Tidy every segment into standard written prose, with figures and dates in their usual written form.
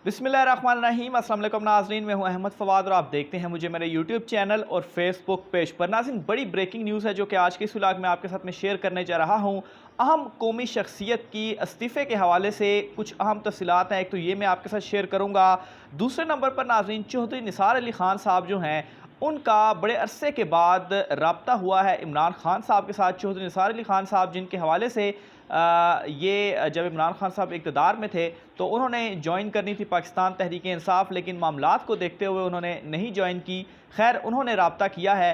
बिस्मिल्लाहिर्रहमानिर्रहीम। अस्सलाम वालेकुम नाज़रीन, मैं हूं अहमद फ़वाद और आप देखते हैं मुझे मेरे यूट्यूब चैनल और फेसबुक पेज पर। नाज़रीन, बड़ी ब्रेकिंग न्यूज़ है जो कि आज के इस व्लॉग में आपके साथ में शेयर करने जा रहा हूं। अहम कौमी शख्सियत की इस्तीफ़े के हवाले से कुछ अहम तफ़सीलात हैं। एक तो ये मैं आपके साथ शेयर करूँगा। दूसरे नंबर पर नाज़रीन, चौधरी निसार अली ख़ान साहब जो हैं, उनका बड़े अरसे के बाद राब्ता हुआ है इमरान खान साहब के साथ। चौधरी निसार अली ख़ान साहब जिनके हवाले से ये जब इमरान खान साहब इक़्तिदार में थे तो उन्होंने जॉइन करनी थी पाकिस्तान तहरीक इंसाफ, लेकिन मामलात को देखते हुए उन्होंने नहीं जॉइन की। खैर, उन्होंने राब्ता किया है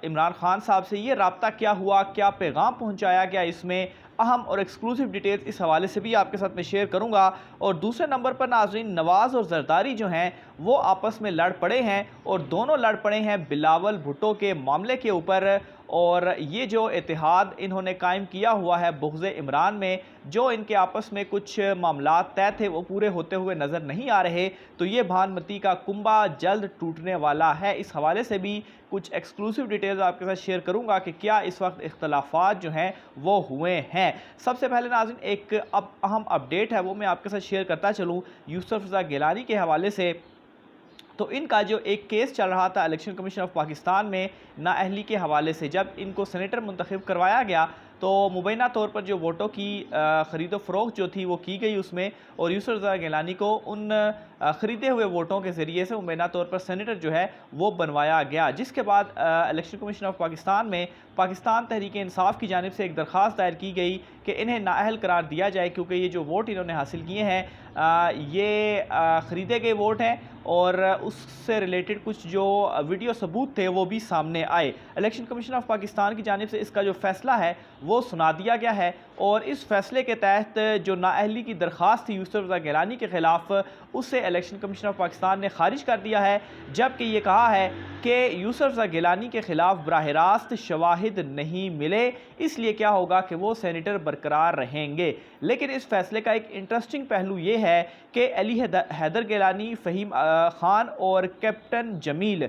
इमरान खान साहब से। ये राब्ता क्या हुआ, क्या पैगाम पहुंचाया गया, इसमें अहम और एक्सक्लूसिव डिटेल्स इस हवाले से भी आपके साथ में शेयर करूंगा। और दूसरे नंबर पर नाज़रीन, नवाज़ और जरदारी जो हैं वो आपस में लड़ पड़े हैं और दोनों लड़ पड़े हैं बिलावल भुट्टो के मामले के ऊपर। और ये जो इत्तेहाद इन्होंने कायम किया हुआ है बुग़्ज़ इमरान में, जो इनके आपस में कुछ मामलात तय थे वो पूरे होते हुए नज़र नहीं आ रहे, तो ये भानमती का कुंबा जल्द टूटने वाला है। इस हवाले से भी कुछ एक्सक्लूसिव डिटेल्स आपके साथ शेयर करूंगा कि क्या इस वक्त इख्तलाफात जो हैं वो हुए हैं। सबसे पहले नाज़रीन, एक अहम अपडेट है वो मैं आपके साथ शेयर करता चलूँ यूसुफ रज़ा गिलानी के हवाले से। तो इनका जो एक केस चल रहा था इलेक्शन कमीशन ऑफ पाकिस्तान में नाअहली के हवाले से, जब इनको सेनेटर मुंतखब करवाया गया तो मुबैना तौर पर जो वोटों की ख़रीदो फ़रोख्त जो थी वो की गई उसमें, और यूसुफ रज़ा गिलानी को उन ख़रीदे हुए वोटों के ज़रिए से मुबैना तौर पर सेनेटर जो है वो बनवाया गया। जिसके बाद इलेक्शन कमीशन ऑफ पाकिस्तान में पाकिस्तान तहरीक इंसाफ की जानिब से एक दरख्वास्त दायर की गई कि इन्हें नाअहल करार दिया जाए, क्योंकि ये जो वोट इन्होंने हासिल किए हैं ये ख़रीदे गए वोट हैं और उससे रिलेटेड कुछ जो वीडियो सबूत थे वो भी सामने आए। इलेक्शन कमीशन ऑफ पाकिस्तान की जानिब से इसका जो फ़ैसला है वो सुना दिया गया है, और इस फ़ैसले के तहत जो नाअहली की दरख्वास्त थी यूसुफ रज़ा गिलानी के ख़िलाफ़, उसे इलेक्शन कमीशन ऑफ पाकिस्तान ने खारिज कर दिया है। जबकि ये कहा है कि यूसुफ रज़ा गिलानी के ख़िलाफ़ बराह रास्त शवाहिद नहीं मिले, इसलिए क्या होगा कि वो सेनेटर बरकरार रहेंगे। लेकिन इस फ़ैसले का एक इंटरेस्टिंग पहलू ये है कि अली हैदर गिलानी, फ़हीम खान और कैप्टन जमील,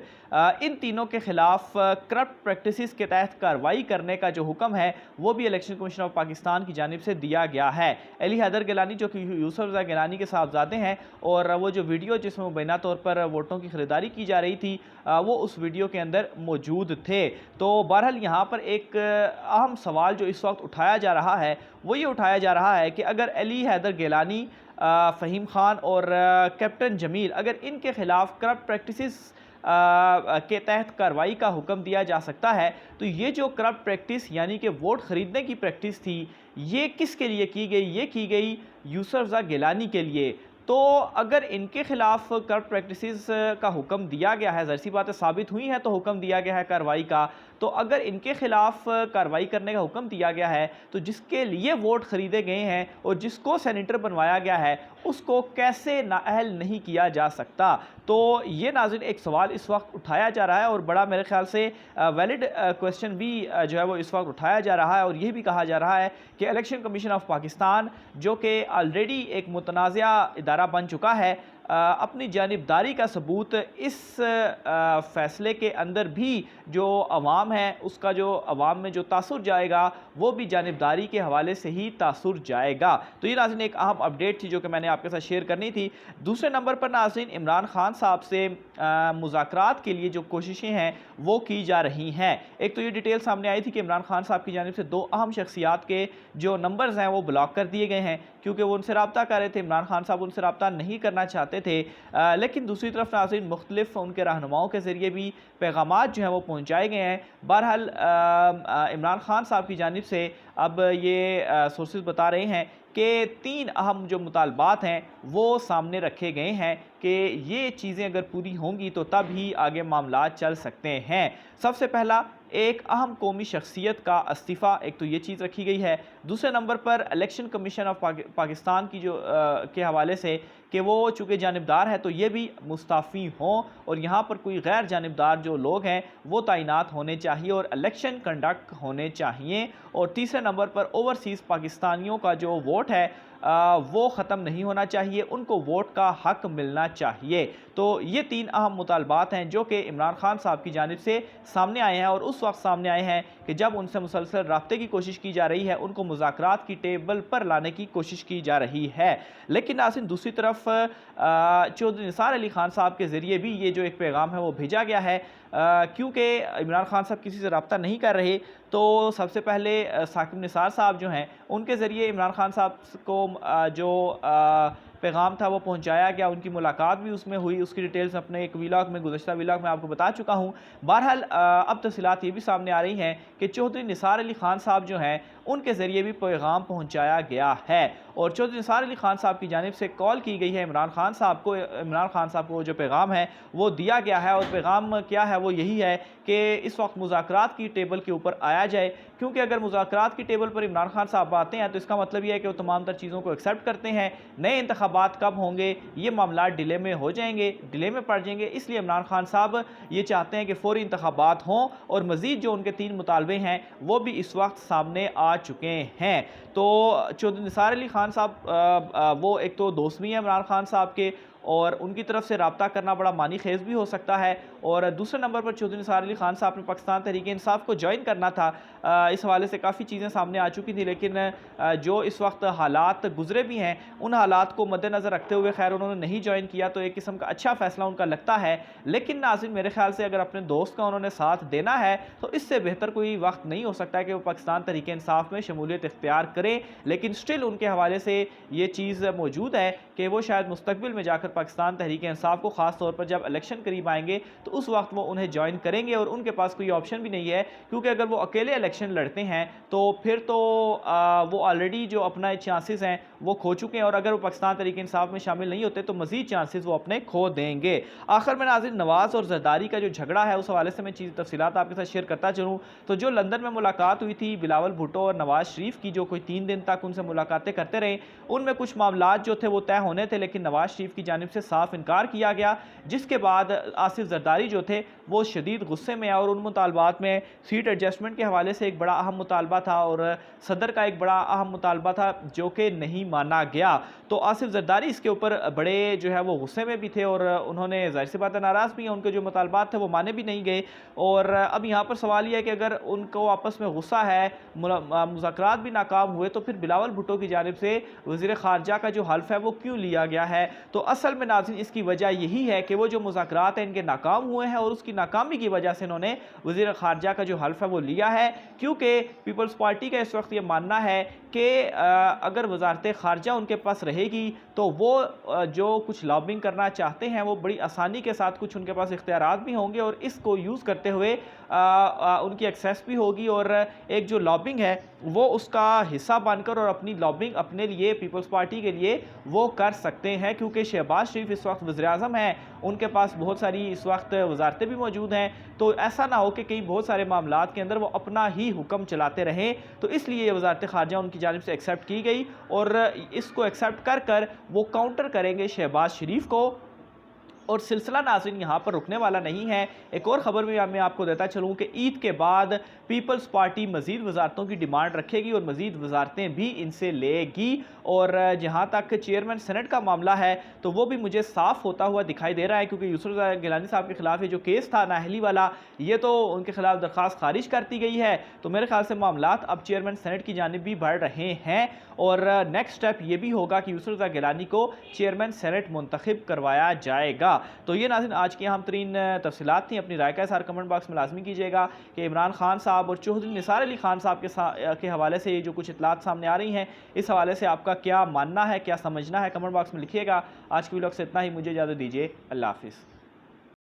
इन तीनों के ख़िलाफ़ करप्ट प्रैक्टिसेस के तहत कार्रवाई करने का जो हुक्म है वो भी इलेक्शन कमीशन ऑफ पाकिस्तान की जानिब से दिया गया है। अली हैदर गिलानी जो कि यूसुफ रज़ा गिलानी के साहबजादे हैं, और वो जो वीडियो जिसमें मुबैना तौर पर वोटों की ख़रीदारी की जा रही थी वो उस वीडियो के अंदर मौजूद थे। तो बहरहाल यहाँ पर एक अहम सवाल जो इस वक्त उठाया जा रहा है वो ये उठाया जा रहा है कि अगर अली हैदर गिलानी, फ़हीम खान और कैप्टन जमील, अगर इनके ख़िलाफ़ करप्ट प्रैक्टिसेस के तहत कार्रवाई का हुक्म दिया जा सकता है, तो ये जो करप्ट प्रैक्टिस यानी कि वोट ख़रीदने की प्रैक्टिस थी, ये किसके लिए की गई? ये की गई यूसुफ रज़ा गिलानी के लिए। तो अगर इनके ख़िलाफ़ करप्ट प्रैक्टिसेस का हुक्म दिया गया है, ज़ाहिर सी बात है साबित हुई है तो हुक्म दिया गया है कार्रवाई का, तो अगर इनके ख़िलाफ़ कार्रवाई करने का हुक्म दिया गया है तो जिसके लिए वोट ख़रीदे गए हैं और जिसको सेनेटर बनवाया गया है उसको कैसे नाअहल नहीं किया जा सकता? तो ये नाज़रीन एक सवाल इस वक्त उठाया जा रहा है, और बड़ा मेरे ख़्याल से वैलिड क्वेश्चन भी जो है वो इस वक्त उठाया जा रहा है। और ये भी कहा जा रहा है कि इलेक्शन कमीशन ऑफ पाकिस्तान, जो कि ऑलरेडी एक मुतनाज़ा इदारा बन चुका है, अपनी जानिबदारी का सबूत इस फ़ैसले के अंदर भी जो अवाम है उसका जो अवाम में जो तासुर जाएगा वो भी जानिबदारी के हवाले से ही तासुर जाएगा। तो ये नाज़रीन एक अहम अपडेट थी जो कि मैंने आपके साथ शेयर करनी थी। दूसरे नंबर पर नाज़रीन, इमरान खान साहब से मुज़ाकरात के लिए जो कोशिशें हैं वो की जा रही हैं। एक तो ये डिटेल सामने आई थी कि इमरान खान साहब की जानिब से दो अहम शख्सियात के जो नंबर्स हैं वो ब्लॉक कर दिए गए हैं, क्योंकि वो उनसे रब्ता कर रहे थे। इमरान खान साहब उनसे रब्ता नहीं करना चाहते थे, लेकिन दूसरी तरफ नाज़रीन मुख्तलिफ उनके रहनुमाओं के ज़रिए भी पैगामात जो हैं वो पहुँचाए गए हैं। बहरहाल इमरान खान साहब की जानिब से अब ये सोर्सेज बता रहे हैं कि तीन अहम जो मुतालबात हैं वो सामने रखे गए हैं कि ये चीज़ें अगर पूरी होंगी तो तब ही आगे मामलात चल सकते हैं। सबसे पहला, एक अहम कौमी शख्सियत का इस्तीफ़ा, एक तो ये चीज़ रखी गई है। दूसरे नंबर पर इलेक्शन कमीशन ऑफ पाकिस्तान की जो के हवाले से कि वो चूँकि जानिबदार है तो ये भी मुस्ताफ़ी हों और यहाँ पर कोई गैर जानिबदार जो लोग हैं वो तैनात होने चाहिए और इलेक्शन कंडक्ट होने चाहिए। और तीसरे नंबर पर ओवरसीज़ पाकिस्तानियों का जो वोट है وہ ختم نہیں ہونا چاہیے، ان کو ووٹ کا حق ملنا چاہیے۔ تو یہ 3 اہم مطالبات ہیں جو کہ عمران خان صاحب کی جانب سے سامنے آئے ہیں، اور اس وقت سامنے آئے ہیں کہ جب ان سے مسلسل رابطے کی کوشش کی جا رہی ہے، ان کو مذاکرات کی ٹیبل پر لانے کی کوشش کی جا رہی ہے۔ لیکن ناظرین دوسری طرف چودھری نثار علی خان صاحب کے ذریعے بھی یہ جو ایک پیغام ہے وہ بھیجا گیا ہے، کیونکہ عمران خان صاحب کسی سے رابطہ نہیں کر رہے، تو سب سے پہلے ثاقب نثار صاحب جو ہیں ان کے ذریعے عمران خان صاحب کو جو پیغام تھا وہ پہنچایا گیا، ان کی ملاقات بھی اس میں ہوئی، اس کی ڈیٹیلز اپنے ایک ویلاگ میں، گزشتہ ویلاگ میں آپ کو بتا چکا ہوں۔ بہرحال اب تفصیلات یہ بھی سامنے آ رہی ہیں کہ چودھری نثار علی خان صاحب جو ہیں ان کے ذریعے بھی پیغام پہنچایا گیا ہے، اور چودھری نثار علی خان صاحب کی جانب سے کال کی گئی ہے عمران خان صاحب کو جو پیغام ہے وہ دیا گیا ہے، اور پیغام کیا ہے وہ یہی ہے کہ اس وقت مذاکرات کی ٹیبل کے اوپر آیا جائے، کیونکہ اگر مذاکرات کی ٹیبل پر عمران خان صاحب آتے ہیں تو اس کا مطلب یہ ہے کہ وہ تمام تر چیزوں کو ایکسیپٹ کرتے ہیں، نئے انتخابات کب ہوں گے، یہ معاملات ڈیلے میں ہو جائیں گے، ڈیلے میں پڑ جائیں گے، اس لیے عمران خان صاحب یہ چاہتے ہیں کہ فوری انتخابات ہوں، اور مزید جو ان کے 3 مطالبے ہیں وہ بھی اس وقت سامنے آ چکے ہیں۔ تو چودھری نثار علی خان صاحب وہ ایک تو دوست بھی ہیں عمران خان صاحب کے، اور ان کی طرف سے رابطہ کرنا بڑا معنی خیز بھی ہو سکتا ہے، اور دوسرے نمبر پر چودھری نثار علی خان صاحب نے پاکستان تحریک انصاف کو جوائن کرنا تھا، اس حوالے سے کافی چیزیں سامنے آ چکی تھی، لیکن جو اس وقت حالات گزرے بھی ہیں ان حالات کو مد نظر رکھتے ہوئے خیر انہوں نے نہیں جوائن کیا، تو ایک قسم کا اچھا فیصلہ ان کا لگتا ہے۔ لیکن ناظرین میرے خیال سے اگر اپنے دوست کا انہوں نے ساتھ دینا ہے تو اس سے بہتر کوئی وقت نہیں ہو سکتا ہے کہ وہ پاکستان تحریک انصاف میں شمولیت اختیار کریں، لیکن سٹل ان کے حوالے سے یہ چیز موجود ہے کہ وہ شاید مستقبل میں جا کر پاکستان تحریک انصاف کو، خاص طور پر جب الیکشن قریب آئیں گے تو اس وقت وہ انہیں جوائن کریں گے، اور ان کے پاس کوئی آپشن بھی نہیں ہے، کیونکہ اگر وہ اکیلے الیکشن لڑتے ہیں تو پھر تو وہ آلریڈی جو اپنا چانسز ہیں وہ کھو چکے ہیں، اور اگر وہ پاکستان تحریک انصاف میں شامل نہیں ہوتے تو مزید چانسز وہ اپنے کھو دیں گے۔ آخر میں ناظرین نواز اور زرداری کا جو جھگڑا ہے اس حوالے سے میں تفصیلات آپ کے ساتھ شیئر کرتا چلوں تو جو لندن میں ملاقات ہوئی تھی بلاول بھٹو اور نواز شریف کی، جو کوئی 3 دن تک ان سے ملاقاتیں کرتے رہے، ان میں کچھ معاملات جو تھے وہ طے ہونے تھے، لیکن نواز شریف کی جانب سے صاف انکار کیا گیا، جس کے بعد آصف زرداری جو تھے وہ شدید غصے میں، اور ان مطالبات میں سیٹ ایڈجسٹمنٹ کے حوالے سے ایک بڑا اہم مطالبہ تھا، اور صدر کا ایک بڑا اہم مطالبہ تھا جو کہ نہیں مانا گیا، تو آصف زرداری اس کے اوپر بڑے جو ہے وہ غصے میں بھی تھے، اور انہوں نے ظاہر سی بات ہے ناراض بھی ہیں، ان کے جو مطالبات تھے وہ مانے بھی نہیں گئے، اور اب یہاں پر سوال یہ ہے کہ اگر ان کو آپس میں غصہ ہے، مذاکرات بھی ناکام ہوئے، تو پھر بلاول بھٹو کی جانب سے وزیر خارجہ کا جو حلف ہے وہ کیوں لیا گیا ہے؟ تو اصل میں ناظرین اس کی وجہ یہی ہے کہ وہ جو مذاکرات ہیں ان کے ناکام ہوئے ہیں، اور اس کی ناکامی کی وجہ سے انہوں نے وزیر خارجہ کا جو حلف ہے وہ لیا ہے، کیونکہ پیپلز پارٹی کا اس وقت یہ ماننا ہے کہ اگر وزارت خارجہ ان کے پاس رہے گی تو وہ جو کچھ لابنگ کرنا چاہتے ہیں وہ بڑی آسانی کے ساتھ، کچھ ان کے پاس اختیارات بھی ہوں گے، اور اس کو یوز کرتے ہوئے ان کی ایکسیس بھی ہوگی، اور ایک جو لابنگ ہے وہ اس کا حصہ بن کر اور اپنی لابنگ اپنے لیے پیپلز پارٹی کے لیے وہ کر سکتے ہیں، کیونکہ شہباز شریف اس وقت وزیر اعظم ہیں، ان کے پاس بہت ساری اس وقت وزارتیں بھی موجود ہیں، تو ایسا نہ ہو کہ کئی بہت سارے معاملات کے اندر وہ اپنا ہی حکم چلاتے رہیں، تو اس لیے وزارت خارجہ ان کی جانب سے ایکسیپٹ کی گئی، اور اس کو ایکسیپٹ کر کر وہ کاؤنٹر کریں گے شہباز شریف کو، اور سلسلہ ناظرین یہاں پر رکنے والا نہیں ہے۔ ایک اور خبر بھی میں آپ کو دیتا چلوں کہ عید کے بعد پیپلز پارٹی مزید وزارتوں کی ڈیمانڈ رکھے گی، اور مزید وزارتیں بھی ان سے لے گی، اور جہاں تک چیئرمین سینٹ کا معاملہ ہے تو وہ بھی مجھے صاف ہوتا ہوا دکھائی دے رہا ہے، کیونکہ یوسف رضا گیلانی صاحب کے خلاف یہ جو کیس تھا نااہلی والا، یہ تو ان کے خلاف درخواست خارج کر دی گئی ہے، تو میرے خیال سے معاملات اب چیئرمین سینٹ کی جانب بھی بڑھ رہے ہیں، اور نیکسٹ سٹیپ یہ بھی ہوگا کہ یوسف رضا گیلانی کو چیئرمین سینٹ منتخب کروایا جائے گا۔ تو یہ ناظرین آج کی اہم ترین تفصیلات تھیں، اپنی رائے کا اظہار کمنٹ باکس میں لازمی کیجیے گا کہ عمران خان صاحب اور چودھری نثار علی خان صاحب کے حوالے سے یہ جو کچھ اطلاعات سامنے آ رہی ہیں، اس حوالے سے آپ کا کیا ماننا ہے، کیا سمجھنا ہے، کمنٹ باکس میں لکھیے گا۔ آج کی ویڈیو سے اتنا ہی، مجھے اجازت دیجیے، اللہ حافظ۔